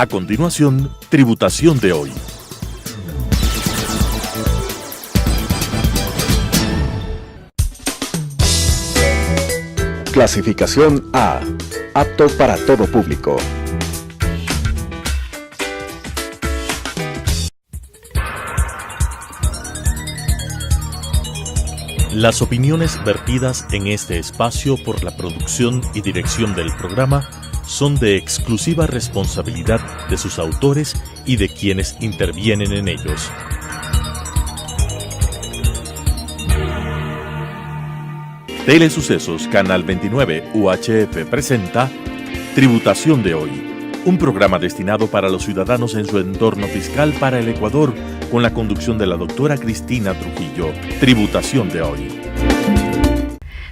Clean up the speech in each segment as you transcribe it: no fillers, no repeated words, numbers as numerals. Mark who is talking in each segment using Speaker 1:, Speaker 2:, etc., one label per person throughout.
Speaker 1: A continuación, Tributación de hoy.
Speaker 2: Clasificación A. Apto para todo público.
Speaker 1: Las opiniones vertidas en este espacio por la producción y dirección del programa son de exclusiva responsabilidad de sus autores y de quienes intervienen en ellos. Telesucesos Canal 29 UHF presenta Tributación de hoy, un programa destinado para los ciudadanos en su entorno fiscal para el Ecuador, con la conducción de la doctora Cristina Trujillo. Tributación de hoy.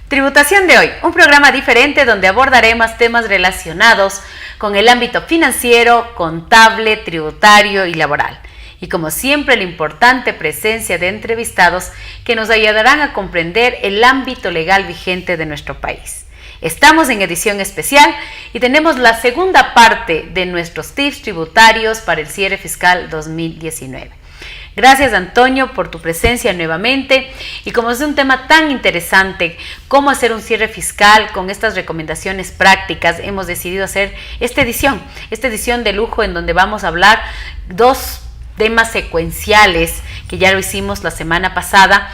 Speaker 3: Tributación de hoy, un programa diferente donde abordaremos temas relacionados con el ámbito financiero, contable, tributario y laboral. Y como siempre, la importante presencia de entrevistados que nos ayudarán a comprender el ámbito legal vigente de nuestro país. Estamos en edición especial y tenemos la segunda parte de nuestros tips tributarios para el cierre fiscal 2019. Gracias, Antonio, por tu presencia nuevamente, y como es un tema tan interesante, cómo hacer un cierre fiscal con estas recomendaciones prácticas, hemos decidido hacer esta edición de lujo, en donde vamos a hablar dos temas secuenciales que ya lo hicimos la semana pasada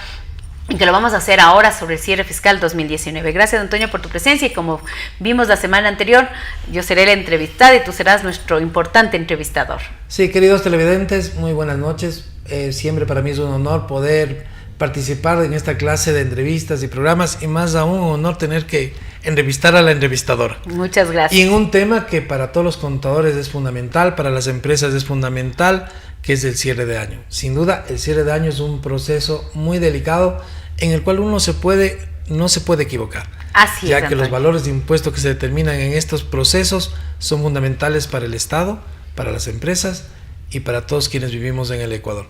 Speaker 3: y que lo vamos a hacer ahora sobre el cierre fiscal 2019. Gracias, Antonio, por tu presencia, y como vimos la semana anterior, yo seré la entrevistada y tú serás nuestro importante entrevistador.
Speaker 4: Sí, queridos televidentes, muy buenas noches. Siempre para mí es un honor poder participar en esta clase de entrevistas y programas, y más aún un honor tener que entrevistar a la entrevistadora.
Speaker 3: Muchas gracias.
Speaker 4: Y en un tema que para todos los contadores es fundamental, para las empresas es fundamental, que es el cierre de año. Sin duda, el cierre de año es un proceso muy delicado en el cual uno no se puede equivocar.
Speaker 3: Así
Speaker 4: ya
Speaker 3: es,
Speaker 4: que
Speaker 3: Antonio.
Speaker 4: los valores de impuesto que se determinan en estos procesos son fundamentales para el Estado, para las empresas y para todos quienes vivimos en el Ecuador.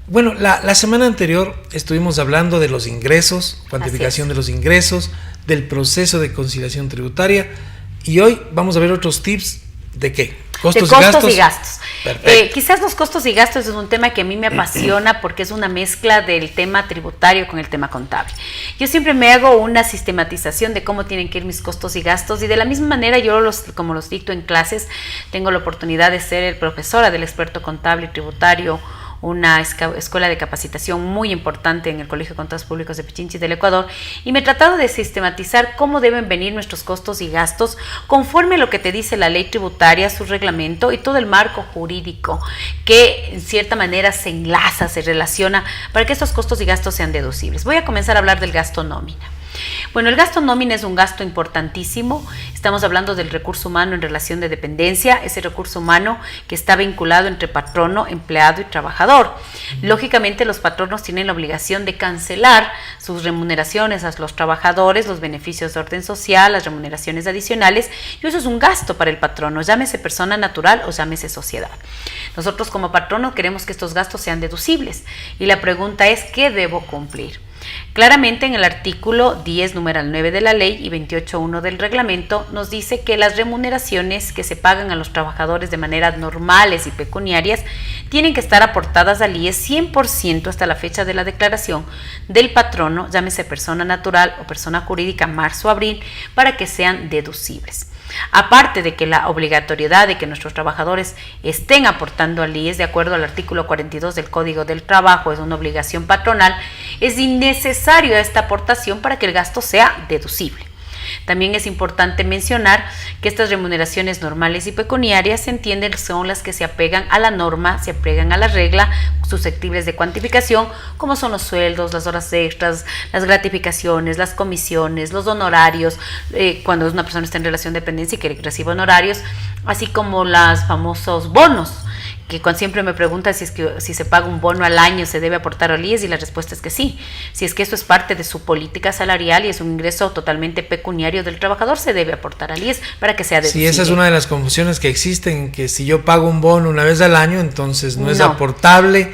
Speaker 4: Bueno, la semana anterior estuvimos hablando de los ingresos, cuantificación de los ingresos, del proceso de conciliación tributaria, y hoy vamos a ver otros tips de ¿qué? Costos
Speaker 3: y gastos. Quizás los costos y gastos es un tema que a mí me apasiona porque es una mezcla del tema tributario con el tema contable. Yo siempre me hago una sistematización de cómo tienen que ir mis costos y gastos, y de la misma manera yo como los dicto en clases, tengo la oportunidad de ser profesora del experto contable y tributario, una escuela de capacitación muy importante en el Colegio de Contadores Públicos de Pichinchi del Ecuador, y me he tratado de sistematizar cómo deben venir nuestros costos y gastos conforme a lo que te dice la ley tributaria, su reglamento y todo el marco jurídico que en cierta manera se enlaza, se relaciona para que estos costos y gastos sean deducibles. Voy a comenzar a hablar del gasto nómina. Bueno, el gasto nómina es un gasto importantísimo. Estamos hablando del recurso humano en relación de dependencia, ese recurso humano que está vinculado entre patrono, empleado y trabajador. Lógicamente, los patronos tienen la obligación de cancelar sus remuneraciones a los trabajadores, los beneficios de orden social, las remuneraciones adicionales, y eso es un gasto para el patrono, llámese persona natural o llámese sociedad. Nosotros como patrono queremos que estos gastos sean deducibles, y la pregunta es, ¿qué debo cumplir? Claramente en el artículo 10, numeral 9 de la ley y 28.1 del reglamento nos dice que las remuneraciones que se pagan a los trabajadores de manera normales y pecuniarias tienen que estar aportadas al IES 100% hasta la fecha de la declaración del patrono, llámese persona natural o persona jurídica, marzo o abril, para que sean deducibles. Aparte de que la obligatoriedad de que nuestros trabajadores estén aportando al IES de acuerdo al artículo 42 del Código del Trabajo es una obligación patronal, es innecesario esta aportación para que el gasto sea deducible. También es importante mencionar que estas remuneraciones normales y pecuniarias se entienden son las que se apegan a la norma, se apegan a la regla, susceptibles de cuantificación, como son los sueldos, las horas extras, las gratificaciones, las comisiones, los honorarios, cuando una persona está en relación de dependencia y que recibe honorarios, así como los famosos bonos, que cuando siempre me preguntan si se paga un bono al año se debe aportar al IES, y la respuesta es que sí. Si es que esto es parte de su política salarial y es un ingreso totalmente pecuniario del trabajador, se debe aportar al IES para que sea deducible.
Speaker 4: Sí, esa es una de las confusiones que existen, que si yo pago un bono una vez al año, entonces no es aportable,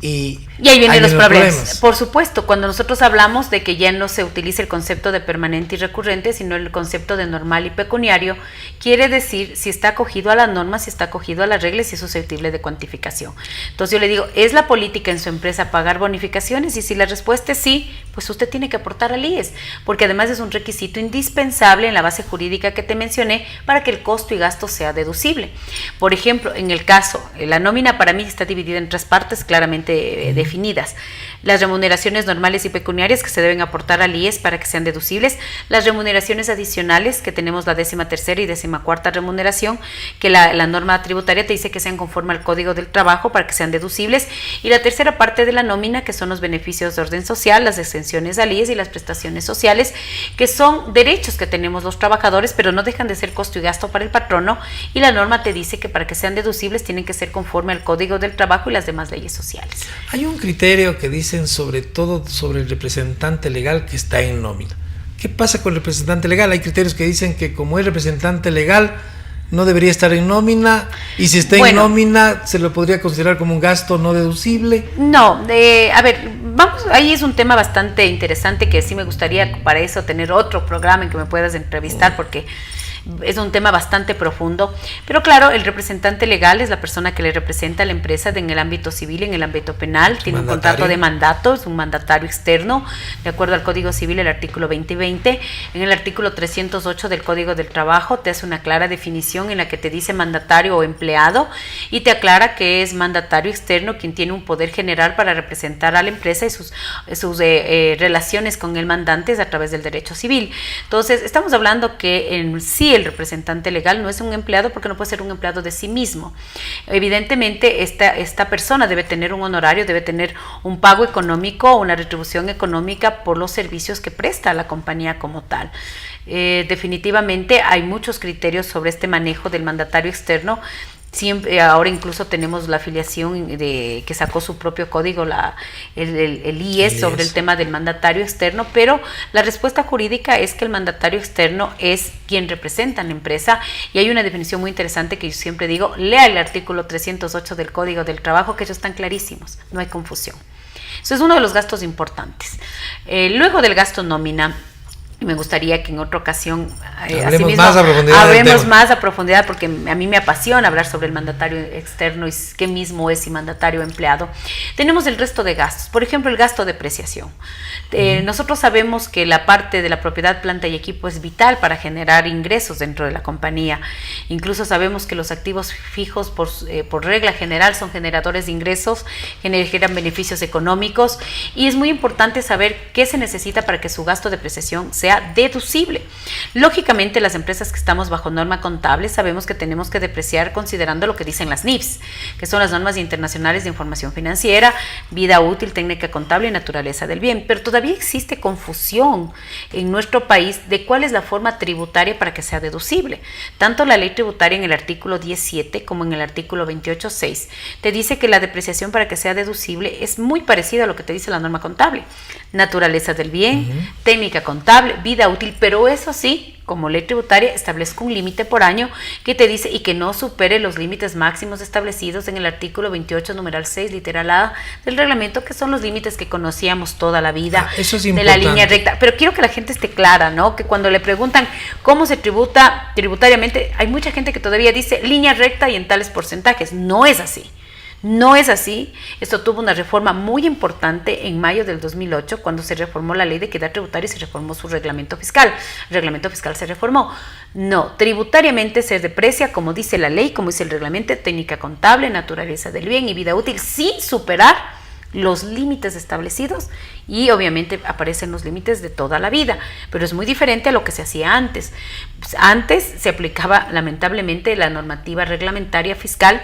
Speaker 4: y
Speaker 3: Y ahí vienen los problemas. Por supuesto, cuando nosotros hablamos de que ya no se utiliza el concepto de permanente y recurrente, sino el concepto de normal y pecuniario, quiere decir si está acogido a la norma, si está acogido a las reglas, si es susceptible de cuantificación. Entonces yo le digo, ¿es la política en su empresa pagar bonificaciones? Y si la respuesta es sí, pues usted tiene que aportar al IES, porque además es un requisito indispensable en la base jurídica que te mencioné para que el costo y gasto sea deducible. Por ejemplo, en el caso, la nómina para mí está dividida en 3 partes claramente definidas. Las remuneraciones normales y pecuniarias que se deben aportar al IES para que sean deducibles, las remuneraciones adicionales, que tenemos la 13ª y 14ª remuneración, que la norma tributaria te dice que sean conforme al Código del Trabajo para que sean deducibles, y la tercera parte de la nómina, que son los beneficios de orden social, las exenciones al IES y las prestaciones sociales, que son derechos que tenemos los trabajadores, pero no dejan de ser costo y gasto para el patrono, y la norma te dice que para que sean deducibles tienen que ser conforme al Código del Trabajo y las demás leyes sociales.
Speaker 4: Hay un criterio que dicen sobre todo sobre el representante legal que está en nómina. ¿Qué pasa con el representante legal? Hay criterios que dicen que como es representante legal no debería estar en nómina, y si está en nómina se lo podría considerar como un gasto no deducible.
Speaker 3: No, a ver, vamos, ahí es un tema bastante interesante que sí me gustaría para eso tener otro programa en que me puedas entrevistar, porque es un tema bastante profundo, pero claro, el representante legal es la persona que le representa a la empresa en el ámbito civil, en el ámbito penal, tiene un contrato de mandato, es un mandatario externo, de acuerdo al Código Civil, el artículo 20 y 20, en el artículo 308 del Código del Trabajo te hace una clara definición en la que te dice mandatario o empleado, y te aclara que es mandatario externo quien tiene un poder general para representar a la empresa y sus relaciones con el mandante es a través del derecho civil. Entonces, estamos hablando que en sí el representante legal no es un empleado, porque no puede ser un empleado de sí mismo. Evidentemente esta persona debe tener un honorario, debe tener un pago económico, una retribución económica por los servicios que presta a la compañía como tal. Definitivamente hay muchos criterios sobre este manejo del mandatario externo. Siempre, ahora incluso tenemos la afiliación que sacó su propio código, el IES, sobre el tema del mandatario externo, pero la respuesta jurídica es que el mandatario externo es quien representa a la empresa, y hay una definición muy interesante que yo siempre digo: lea el artículo 308 del Código del Trabajo, que ellos están clarísimos, no hay confusión. Eso es uno de los gastos importantes. Luego del gasto nómina, me gustaría que en otra ocasión hablemos más a profundidad, porque a mí me apasiona hablar sobre el mandatario externo y qué mismo es y mandatario empleado. Tenemos el resto de gastos, por ejemplo, el gasto de depreciación. Nosotros sabemos que la parte de la propiedad, planta y equipo es vital para generar ingresos dentro de la compañía. Incluso sabemos que los activos fijos por regla general son generadores de ingresos, generan beneficios económicos, y es muy importante saber qué se necesita para que su gasto de depreciación sea deducible. Lógicamente, las empresas que estamos bajo norma contable sabemos que tenemos que depreciar considerando lo que dicen las NIFs, que son las normas internacionales de información financiera, vida útil, técnica contable y naturaleza del bien, pero todavía existe confusión en nuestro país de cuál es la forma tributaria para que sea deducible. Tanto la ley tributaria en el artículo 17 como en el artículo 28.6 te dice que la depreciación para que sea deducible es muy parecida a lo que te dice la norma contable: naturaleza del bien, técnica contable, vida útil, pero eso sí, como ley tributaria establezco un límite por año que te dice y que no supere los límites máximos establecidos en el artículo 28, numeral 6, literal A del reglamento, que son los límites que conocíamos toda la vida,
Speaker 4: eso es
Speaker 3: de
Speaker 4: importante.
Speaker 3: La línea recta. Pero quiero que la gente esté clara, ¿no? Que cuando le preguntan cómo se tributa tributariamente, hay mucha gente que todavía dice línea recta y en tales porcentajes. No es así. No es así. Esto tuvo una reforma muy importante en mayo del 2008, cuando se reformó la ley de equidad tributaria y se reformó su reglamento fiscal. El reglamento fiscal se reformó. No, tributariamente se deprecia, como dice la ley, como dice el reglamento, técnica contable, naturaleza del bien y vida útil, sin superar los límites establecidos, y obviamente aparecen los límites de toda la vida, pero es muy diferente a lo que se hacía antes. Pues antes se aplicaba lamentablemente la normativa reglamentaria fiscal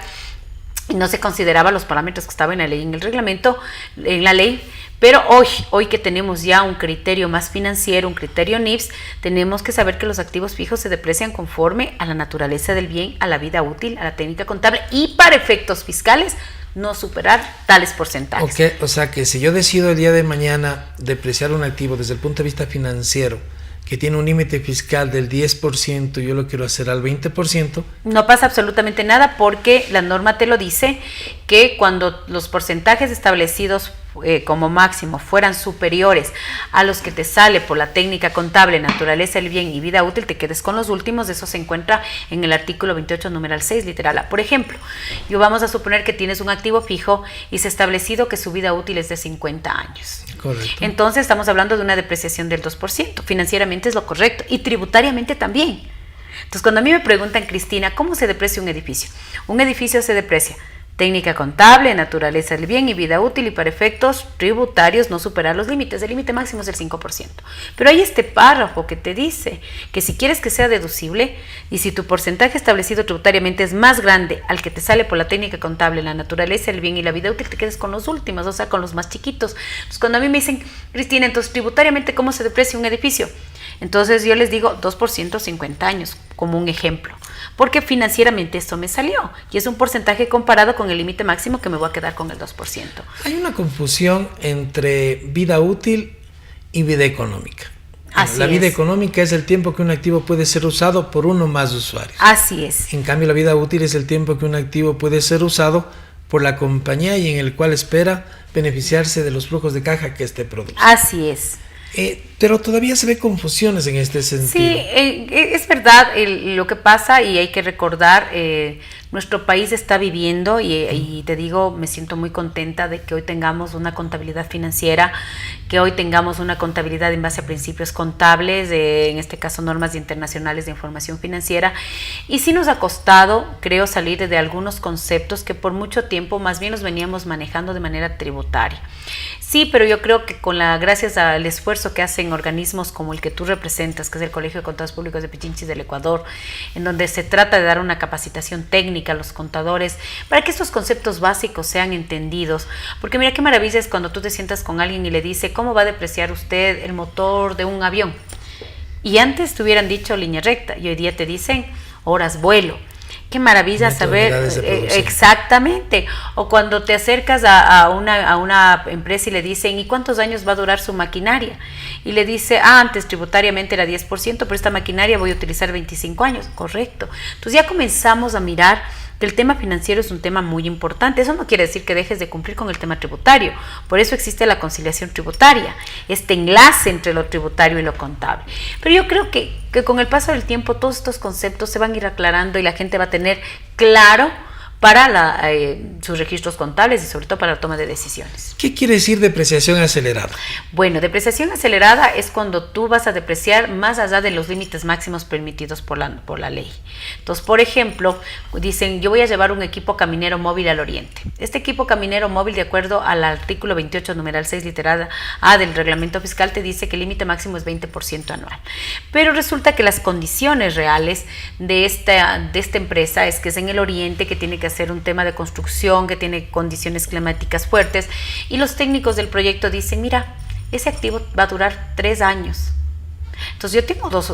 Speaker 3: y no se consideraba los parámetros que estaban en la ley, en el reglamento, en la ley. Pero hoy que tenemos ya un criterio más financiero, un criterio NIFS, tenemos que saber que los activos fijos se deprecian conforme a la naturaleza del bien, a la vida útil, a la técnica contable, y para efectos fiscales no superar tales porcentajes.
Speaker 4: Okay, o sea que si yo decido el día de mañana depreciar un activo desde el punto de vista financiero, que tiene un límite fiscal del 10% y yo lo quiero hacer al 20%.
Speaker 3: No pasa absolutamente nada, porque la norma te lo dice, que cuando los porcentajes establecidos como máximo fueran superiores a los que te sale por la técnica contable, naturaleza del bien y vida útil, te quedes con los últimos. Eso se encuentra en el artículo 28, numeral 6, literal A. Por ejemplo, vamos a suponer que tienes un activo fijo y se ha establecido que su vida útil es de 50 años.
Speaker 4: Correcto.
Speaker 3: Entonces estamos hablando de una depreciación del 2%. Financieramente es lo correcto y tributariamente también. Entonces, cuando a mí me preguntan, Cristina, ¿cómo se deprecia un edificio? Un edificio se deprecia técnica contable, naturaleza del bien y vida útil, y para efectos tributarios no superar los límites. El límite máximo es el 5%. Pero hay este párrafo que te dice que si quieres que sea deducible y si tu porcentaje establecido tributariamente es más grande al que te sale por la técnica contable, la naturaleza del bien y la vida útil, te quedes con los últimos, o sea, con los más chiquitos. Entonces, cuando a mí me dicen, Cristina, entonces tributariamente, ¿cómo se deprecia un edificio? Entonces yo les digo 2% 50 años, como un ejemplo, porque financieramente esto me salió y es un porcentaje comparado con el límite máximo que me voy a quedar con el 2%.
Speaker 4: Hay una confusión entre vida útil y vida económica. La vida económica es el tiempo que un activo puede ser usado por uno o más usuarios.
Speaker 3: Así es.
Speaker 4: En cambio, la vida útil es el tiempo que un activo puede ser usado por la compañía y en el cual espera beneficiarse de los flujos de caja que éste produce.
Speaker 3: Así es.
Speaker 4: Pero todavía se ve confusiones en este sentido.
Speaker 3: Sí, es verdad lo que pasa, y hay que recordar, nuestro país está viviendo, y te digo, me siento muy contenta de que hoy tengamos una contabilidad financiera, que hoy tengamos una contabilidad en base a principios contables, en este caso normas internacionales de información financiera, y sí nos ha costado, creo, salir de algunos conceptos que por mucho tiempo más bien los veníamos manejando de manera tributaria. Sí, pero yo creo que gracias al esfuerzo que hacen organismos como el que tú representas, que es el Colegio de Contadores Públicos de Pichinchis del Ecuador, en donde se trata de dar una capacitación técnica a los contadores para que estos conceptos básicos sean entendidos. Porque mira qué maravilla es cuando tú te sientas con alguien y le dice, ¿cómo va a depreciar usted el motor de un avión? Y antes te hubieran dicho línea recta y hoy día te dicen horas vuelo. Qué maravilla saber exactamente. O cuando te acercas a una empresa y le dicen, ¿y cuántos años va a durar su maquinaria? Y le dice, antes tributariamente era 10%, pero esta maquinaria voy a utilizar 25 años. Correcto. Entonces ya comenzamos a mirar que el tema financiero es un tema muy importante. Eso no quiere decir que dejes de cumplir con el tema tributario. Por eso existe la conciliación tributaria, este enlace entre lo tributario y lo contable. Pero yo creo que con el paso del tiempo todos estos conceptos se van a ir aclarando y la gente va a tener claro para sus registros contables y sobre todo para la toma de decisiones.
Speaker 4: ¿Qué quiere decir depreciación acelerada?
Speaker 3: Bueno, depreciación acelerada es cuando tú vas a depreciar más allá de los límites máximos permitidos por la ley. Entonces, por ejemplo, dicen, yo voy a llevar un equipo caminero móvil al oriente. Este equipo caminero móvil, de acuerdo al artículo 28, numeral 6, literal A del reglamento fiscal, te dice que el límite máximo es 20% anual. Pero resulta que las condiciones reales de esta empresa es que es en el oriente, que tiene que hacer un tema de construcción, que tiene condiciones climáticas fuertes, y los técnicos del proyecto dicen, mira, ese activo va a durar 3 años. Entonces yo tengo dos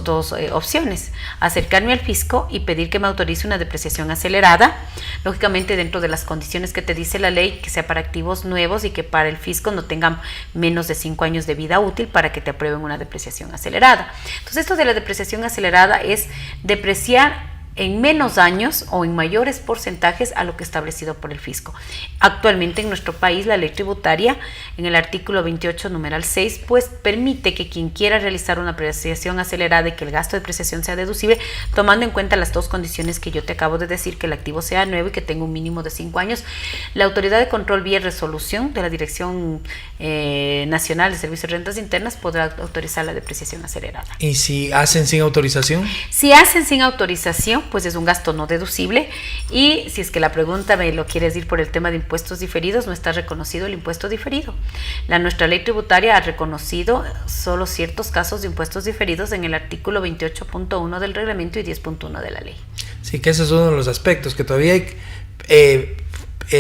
Speaker 3: opciones: acercarme al fisco y pedir que me autorice una depreciación acelerada, lógicamente dentro de las condiciones que te dice la ley, que sea para activos nuevos y que para el fisco no tengan menos de 5 años de vida útil para que te aprueben una depreciación acelerada. Entonces esto de la depreciación acelerada es depreciar en menos años o en mayores porcentajes a lo que establecido por el fisco. Actualmente en nuestro país la ley tributaria, en el artículo 28, numeral 6, pues permite que quien quiera realizar una depreciación acelerada y que el gasto de depreciación sea deducible, tomando en cuenta las dos condiciones que yo te acabo de decir, que el activo sea nuevo y que tenga un mínimo de 5 años, la autoridad de control vía resolución de la Dirección Nacional de Servicios de Rentas Internas podrá autorizar la depreciación acelerada.
Speaker 4: ¿Y si hacen sin autorización? Si
Speaker 3: hacen sin autorización, pues es un gasto no deducible, y si es que la pregunta me lo quieres ir por el tema de impuestos diferidos, no está reconocido el impuesto diferido. Nuestra ley tributaria ha reconocido solo ciertos casos de impuestos diferidos en el artículo 28.1 del reglamento y 10.1 de la ley.
Speaker 4: Sí, que ese es uno de los aspectos, que todavía hay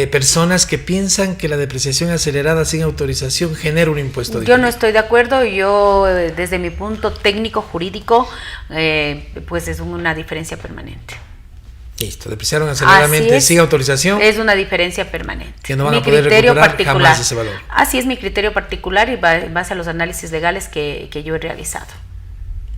Speaker 4: personas que piensan que la depreciación acelerada sin autorización genera un impuesto diferido.
Speaker 3: Yo no estoy de acuerdo. Yo, desde mi punto técnico jurídico, pues es una diferencia permanente.
Speaker 4: Listo, depreciaron aceleradamente sin autorización.
Speaker 3: Es una diferencia permanente.
Speaker 4: Que no van a poder recuperar jamás ese valor.
Speaker 3: Así es mi criterio particular y en base a los análisis legales que yo he realizado.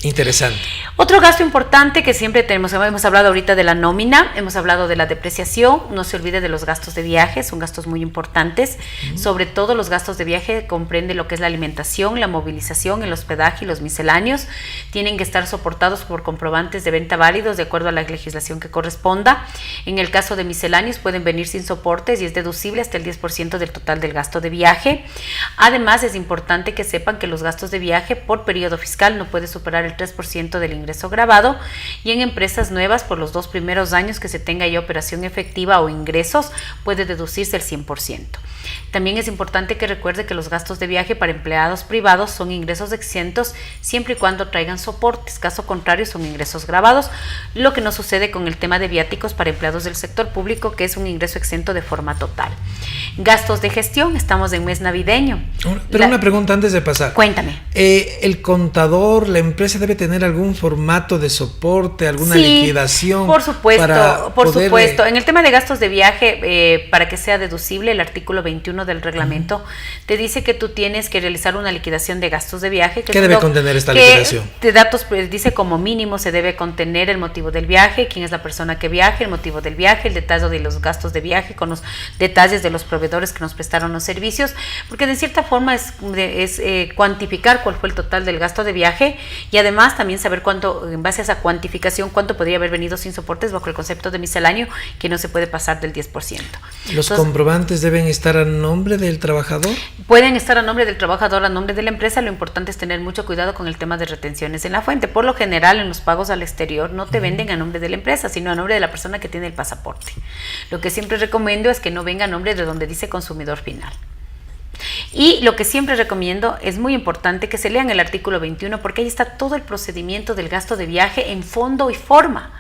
Speaker 4: Interesante.
Speaker 3: Otro gasto importante que siempre tenemos, hemos hablado ahorita de la nómina, hemos hablado de la depreciación, no se olvide de los gastos de viaje, son gastos muy importantes, sobre todo los gastos de viaje comprende lo que es la alimentación, la movilización, el hospedaje y los misceláneos, tienen que estar soportados por comprobantes de venta válidos de acuerdo a la legislación que corresponda. En el caso de misceláneos pueden venir sin soportes y es deducible hasta el 10% del total del gasto de viaje. Además, es importante que sepan que los gastos de viaje por periodo fiscal no puede superar el 3% del ingreso grabado, y en empresas nuevas por los 2 primeros años que se tenga ya operación efectiva o ingresos puede deducirse el 100%. También es importante que recuerde que los gastos de viaje para empleados privados son ingresos exentos siempre y cuando traigan soportes, caso contrario son ingresos grabados, lo que no sucede con el tema de viáticos para empleados del sector público, que es un ingreso exento de forma total. Gastos de gestión, estamos en mes navideño.
Speaker 4: Pero una pregunta antes de pasar.
Speaker 3: Cuéntame.
Speaker 4: ¿El contador, la empresa debe tener algún formato de soporte, alguna liquidación?
Speaker 3: Por supuesto. En el tema de gastos de viaje, para que sea deducible, el artículo 21 del reglamento te dice que tú tienes que realizar una liquidación de gastos de viaje.
Speaker 4: ¿Qué debe contener esta liquidación?
Speaker 3: De datos, dice como mínimo se debe contener el motivo del viaje, quién es la persona que viaja, el motivo del viaje, el detalle de los gastos de viaje con los detalles de los proveedores que nos prestaron los servicios, porque de cierta forma es cuantificar cuál fue el total del gasto de viaje y además también saber cuánto, en base a esa cuantificación, cuánto podría haber venido sin soportes bajo el concepto de misceláneo, que no se puede pasar del 10%.
Speaker 4: ¿Los comprobantes deben estar a nombre del trabajador?
Speaker 3: Pueden estar a nombre del trabajador, a nombre de la empresa. Lo importante es tener mucho cuidado con el tema de retenciones en la fuente. Por lo general, en los pagos al exterior no te venden a nombre de la empresa, sino a nombre de la persona que tiene el pasaporte. Lo que siempre recomiendo es que no venga a nombre de donde dice consumidor final. Y lo que siempre recomiendo, es muy importante que se lean el artículo 21 porque ahí está todo el procedimiento del gasto de viaje en fondo y forma.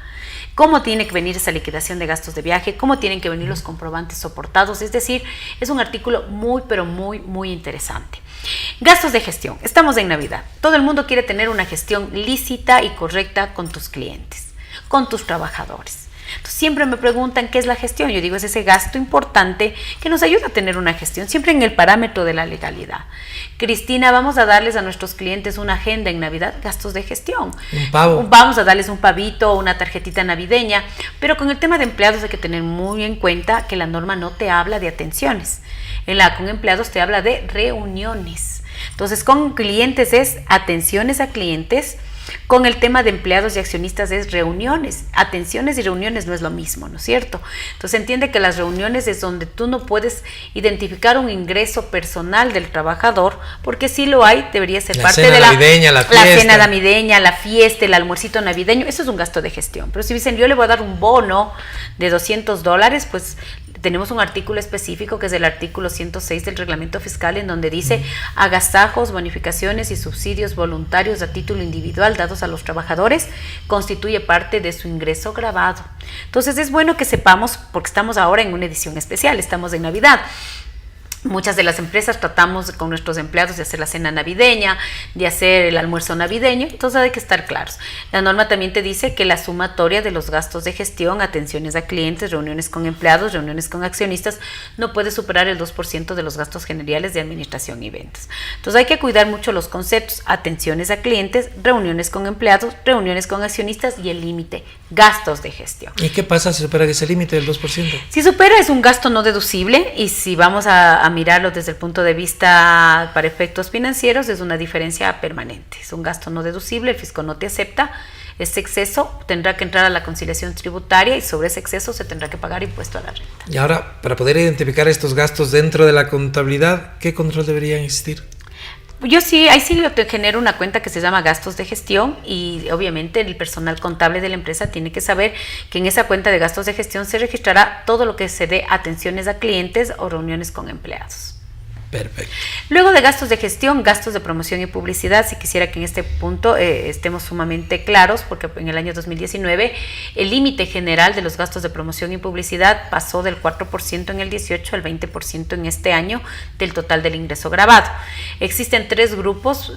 Speaker 3: Cómo tiene que venir esa liquidación de gastos de viaje, cómo tienen que venir los comprobantes soportados, es decir, es un artículo muy, pero muy, muy interesante. Gastos de gestión. Estamos en Navidad. Todo el mundo quiere tener una gestión lícita y correcta con tus clientes, con tus trabajadores. Entonces, siempre me preguntan qué es la gestión. Yo digo, es ese gasto importante que nos ayuda a tener una gestión, siempre en el parámetro de la legalidad. Cristina, vamos a darles a nuestros clientes una agenda en Navidad, gastos de gestión.
Speaker 4: Un pavo.
Speaker 3: Vamos a darles un pavito, una tarjetita navideña, pero con el tema de empleados hay que tener muy en cuenta que la norma no te habla de atenciones. Con empleados te habla de reuniones. Entonces, con clientes es atenciones a clientes. Con el tema de empleados y accionistas es reuniones. Atenciones y reuniones no es lo mismo, ¿no es cierto? Entonces entiende que las reuniones es donde tú no puedes identificar un ingreso personal del trabajador, porque si lo hay, debería ser parte de la cena navideña, la fiesta, el almuercito navideño. Eso es un gasto de gestión. Pero si dicen, yo le voy a dar un bono de $200, pues tenemos un artículo específico que es el artículo 106 del reglamento fiscal, en donde dice agasajos, bonificaciones y subsidios voluntarios a título individual dados a los trabajadores constituye parte de su ingreso grabado. Entonces es bueno que sepamos, porque estamos ahora en una edición especial, estamos en Navidad. Muchas de las empresas tratamos con nuestros empleados de hacer la cena navideña, de hacer el almuerzo navideño, entonces hay que estar claros. La norma también te dice que la sumatoria de los gastos de gestión, atenciones a clientes, reuniones con empleados, reuniones con accionistas, no puede superar el 2% de los gastos generales de administración y ventas. Entonces hay que cuidar mucho los conceptos, atenciones a clientes, reuniones con empleados, reuniones con accionistas y el límite, gastos de gestión.
Speaker 4: ¿Y qué pasa si supera ese límite del 2%?
Speaker 3: Si supera es un gasto no deducible, y si vamos a mirarlo desde el punto de vista para efectos financieros, es una diferencia permanente. Es un gasto no deducible, el fisco no te acepta. Ese exceso tendrá que entrar a la conciliación tributaria y sobre ese exceso se tendrá que pagar impuesto a la renta.
Speaker 4: Y ahora, para poder identificar estos gastos dentro de la contabilidad, ¿qué control debería existir?
Speaker 3: Yo sí, ahí sí yo te genero una cuenta que se llama gastos de gestión, y obviamente el personal contable de la empresa tiene que saber que en esa cuenta de gastos de gestión se registrará todo lo que se dé atenciones a clientes o reuniones con empleados.
Speaker 4: Perfecto.
Speaker 3: Luego de gastos de gestión, gastos de promoción y publicidad. Si quisiera que en este punto estemos sumamente claros, porque en el año 2019 el límite general de los gastos de promoción y publicidad pasó del 4% en el 18 al 20% en este año del total del ingreso grabado. Existen 3 grupos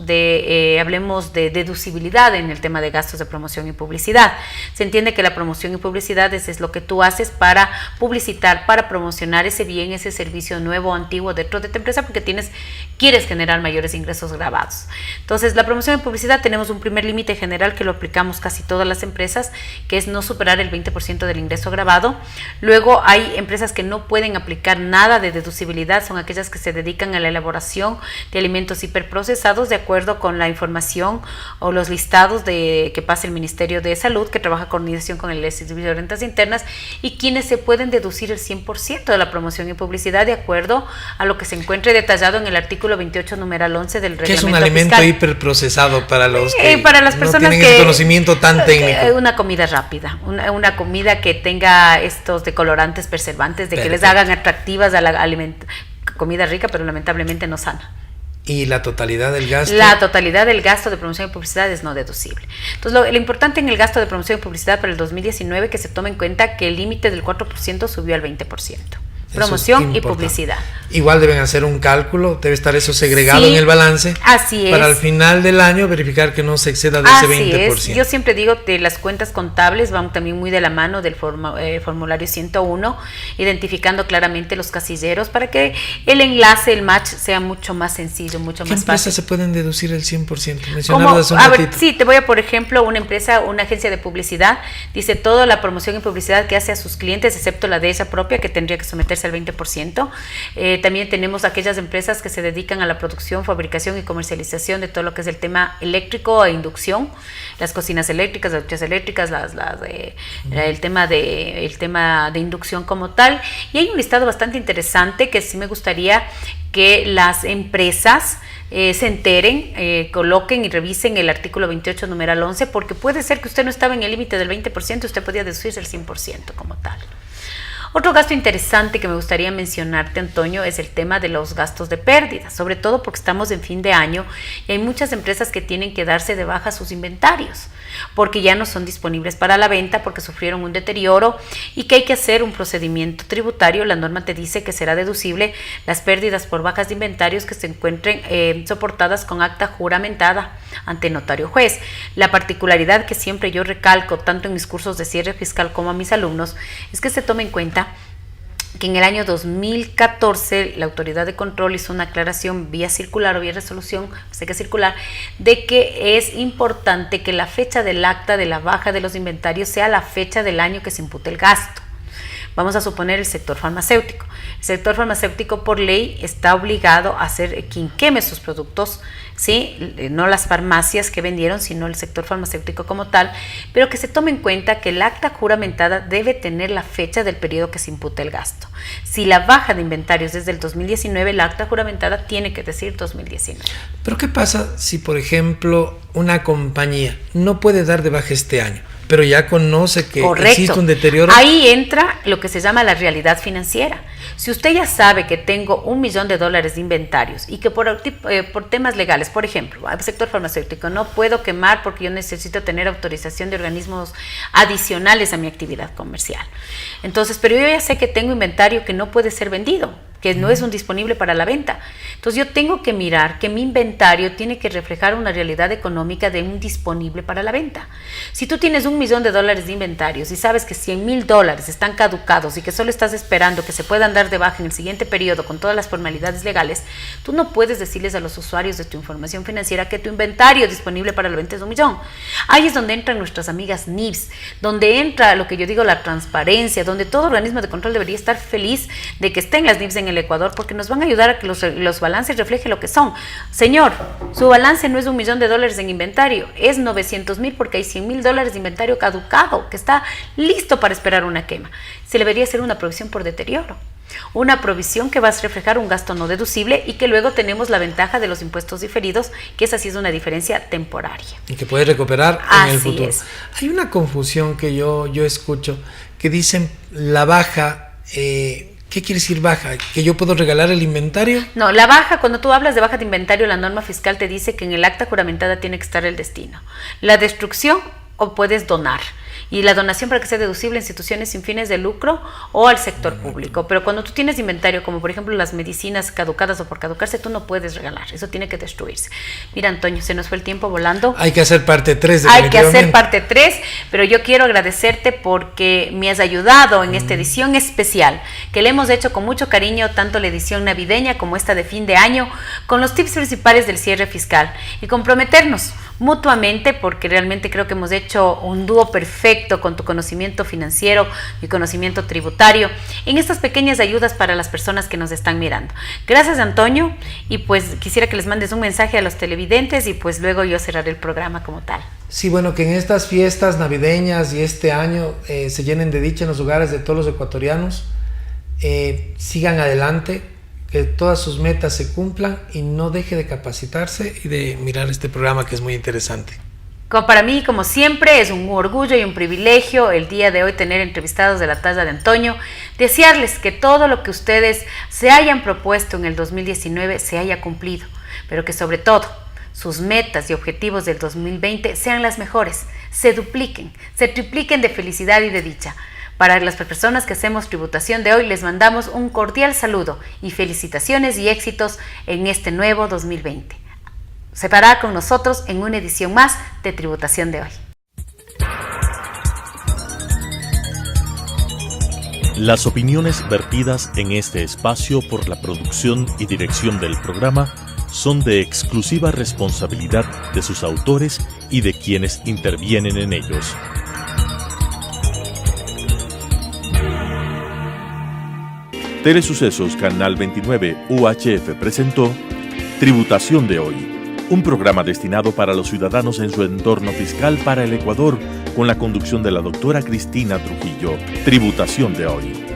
Speaker 3: hablemos de deducibilidad en el tema de gastos de promoción y publicidad. Se entiende que la promoción y publicidad es lo que tú haces para publicitar, para promocionar ese bien, ese servicio nuevo o antiguo dentro de tu empresa, porque tienes quieres generar mayores ingresos grabados. Entonces, la promoción de publicidad tenemos un primer límite general que lo aplicamos casi todas las empresas, que es no superar el 20% del ingreso grabado. Luego hay empresas que no pueden aplicar nada de deducibilidad, son aquellas que se dedican a la elaboración de alimentos hiperprocesados de acuerdo con la información o los listados que pasa el Ministerio de Salud, que trabaja en coordinación con el Instituto de Rentas Internas, y quienes se pueden deducir el 100% de la promoción y publicidad de acuerdo a lo que se encuentre detallado en el artículo 28, numeral 11 del reglamento fiscal.
Speaker 4: ¿Qué es un alimento hiperprocesado para los que
Speaker 3: para las personas
Speaker 4: no tienen ese conocimiento tan técnico?
Speaker 3: Una comida rápida, una comida que tenga estos decolorantes, preservantes, de que les hagan atractivas a la comida rica, pero lamentablemente no sana.
Speaker 4: ¿Y la totalidad del gasto? La
Speaker 3: totalidad del gasto de promoción y publicidad es no deducible. Entonces, lo importante en el gasto de promoción y publicidad para el 2019 que se tome en cuenta que el límite del 4% subió al 20%. Promoción y publicidad.
Speaker 4: Igual deben hacer un cálculo, debe estar eso segregado en el balance.
Speaker 3: Así es.
Speaker 4: Para al final del año verificar que no se exceda de ese 20%.
Speaker 3: Es. Yo siempre digo que las cuentas contables van también muy de la mano del formulario 101, identificando claramente los casilleros para que el enlace, el match sea mucho más sencillo, mucho más fácil.
Speaker 4: ¿Qué empresas se pueden deducir el 100%? Mencionarlo hace un ratito.
Speaker 3: Sí, te voy a, por ejemplo, una empresa, una agencia de publicidad, dice toda la promoción y publicidad que hace a sus clientes, excepto la de ella propia, que tendría que someterse al 20%. También tenemos aquellas empresas que se dedican a la producción, fabricación y comercialización de todo lo que es el tema eléctrico e inducción, las cocinas eléctricas, las duchas eléctricas, el tema de inducción como tal. Y hay un listado bastante interesante que sí me gustaría que las empresas se enteren, coloquen y revisen el artículo 28, numeral 11, porque puede ser que usted no estaba en el límite del 20%, usted podía deducirse el 100% como tal. Otro gasto interesante que me gustaría mencionarte, Antonio, es el tema de los gastos de pérdida, sobre todo porque estamos en fin de año y hay muchas empresas que tienen que darse de baja sus inventarios porque ya no son disponibles para la venta, porque sufrieron un deterioro y que hay que hacer un procedimiento tributario. La norma te dice que será deducible las pérdidas por bajas de inventarios que se encuentren soportadas con acta juramentada ante notario juez. La particularidad que siempre yo recalco, tanto en mis cursos de cierre fiscal como a mis alumnos, es que se tome en cuenta que en el año 2014 la autoridad de control hizo una aclaración vía circular o vía resolución, sé que circular, de que es importante que la fecha del acta de la baja de los inventarios sea la fecha del año que se impute el gasto. Vamos a suponer el sector farmacéutico. El sector farmacéutico por ley está obligado a ser quien queme sus productos, ¿sí? No las farmacias que vendieron, sino el sector farmacéutico como tal, pero que se tome en cuenta que el acta juramentada debe tener la fecha del periodo que se impute el gasto. Si la baja de inventarios es del 2019, la acta juramentada tiene que decir 2019.
Speaker 4: Pero ¿qué pasa si, por ejemplo, una compañía no puede dar de baja este año, pero ya conoce que existe un deterioro?
Speaker 3: Ahí entra lo que se llama la realidad financiera. Si usted ya sabe que tengo $1 millón de inventarios y que por temas legales, por ejemplo, al sector farmacéutico, no puedo quemar porque yo necesito tener autorización de organismos adicionales a mi actividad comercial. Entonces, pero yo ya sé que tengo inventario que no puede ser vendido, que no es un disponible para la venta. Entonces yo tengo que mirar que mi inventario tiene que reflejar una realidad económica de un disponible para la venta. Si tú tienes $1 millón de inventarios y sabes que $100,000 están caducados y que solo estás esperando que se puedan dar de baja en el siguiente periodo con todas las formalidades legales, tú no puedes decirles a los usuarios de tu información financiera que tu inventario disponible para la venta es $1 millón. Ahí es donde entran nuestras amigas NIFS, donde entra lo que yo digo la transparencia, donde todo organismo de control debería estar feliz de que estén las NIFS en el Ecuador, porque nos van a ayudar a que los balances reflejen lo que son. Señor, su balance no es $1 millón en inventario, es 900,000 porque hay $100,000 de inventario caducado que está listo para esperar una quema. Se le debería hacer una provisión por deterioro, una provisión que va a reflejar un gasto no deducible y que luego tenemos la ventaja de los impuestos diferidos, que esa sí es una diferencia temporaria.
Speaker 4: Y que puede recuperar en el futuro. Es. Hay una confusión que yo escucho, que dicen la baja... ¿Qué quiere decir baja? ¿Que yo puedo regalar el inventario?
Speaker 3: No, la baja, cuando tú hablas de baja de inventario, la norma fiscal te dice que en el acta juramentada tiene que estar el destino. La destrucción o puedes donar. y la donación para que sea deducible a instituciones sin fines de lucro o al sector público. Pero cuando tú tienes inventario, como por ejemplo las medicinas caducadas o por caducarse, tú no puedes regalar, eso tiene que destruirse. Mira, Antonio, se nos fue el tiempo volando.
Speaker 4: Hay que hacer parte 3.
Speaker 3: Hay que hacer parte 3, pero yo quiero agradecerte porque me has ayudado en esta edición especial, que le hemos hecho con mucho cariño, tanto la edición navideña como esta de fin de año, con los tips principales del cierre fiscal y comprometernos mutuamente, porque realmente creo que hemos hecho un dúo perfecto con tu conocimiento financiero y conocimiento tributario en estas pequeñas ayudas para las personas que nos están mirando. Gracias, Antonio, y pues quisiera que les mandes un mensaje a los televidentes y pues luego yo cerraré el programa como tal.
Speaker 4: Sí, bueno, que en estas fiestas navideñas y este año se llenen de dicha en los hogares de todos los ecuatorianos, sigan adelante, que todas sus metas se cumplan y no deje de capacitarse y de mirar este programa que es muy interesante.
Speaker 3: Para mí, como siempre, es un orgullo y un privilegio el día de hoy tener entrevistados de la talla de Antonio, desearles que todo lo que ustedes se hayan propuesto en el 2019 se haya cumplido, pero que sobre todo sus metas y objetivos del 2020 sean las mejores, se dupliquen, se tripliquen de felicidad y de dicha. Para las personas que hacemos tributación de hoy, les mandamos un cordial saludo y felicitaciones y éxitos en este nuevo 2020. Se parará con nosotros en una edición más de Tributación de hoy.
Speaker 1: Las opiniones vertidas en este espacio por la producción y dirección del programa son de exclusiva responsabilidad de sus autores y de quienes intervienen en ellos. Telesucesos Canal 29 UHF presentó Tributación de hoy, un programa destinado para los ciudadanos en su entorno fiscal para el Ecuador, con la conducción de la doctora Cristina Trujillo. Tributación de hoy.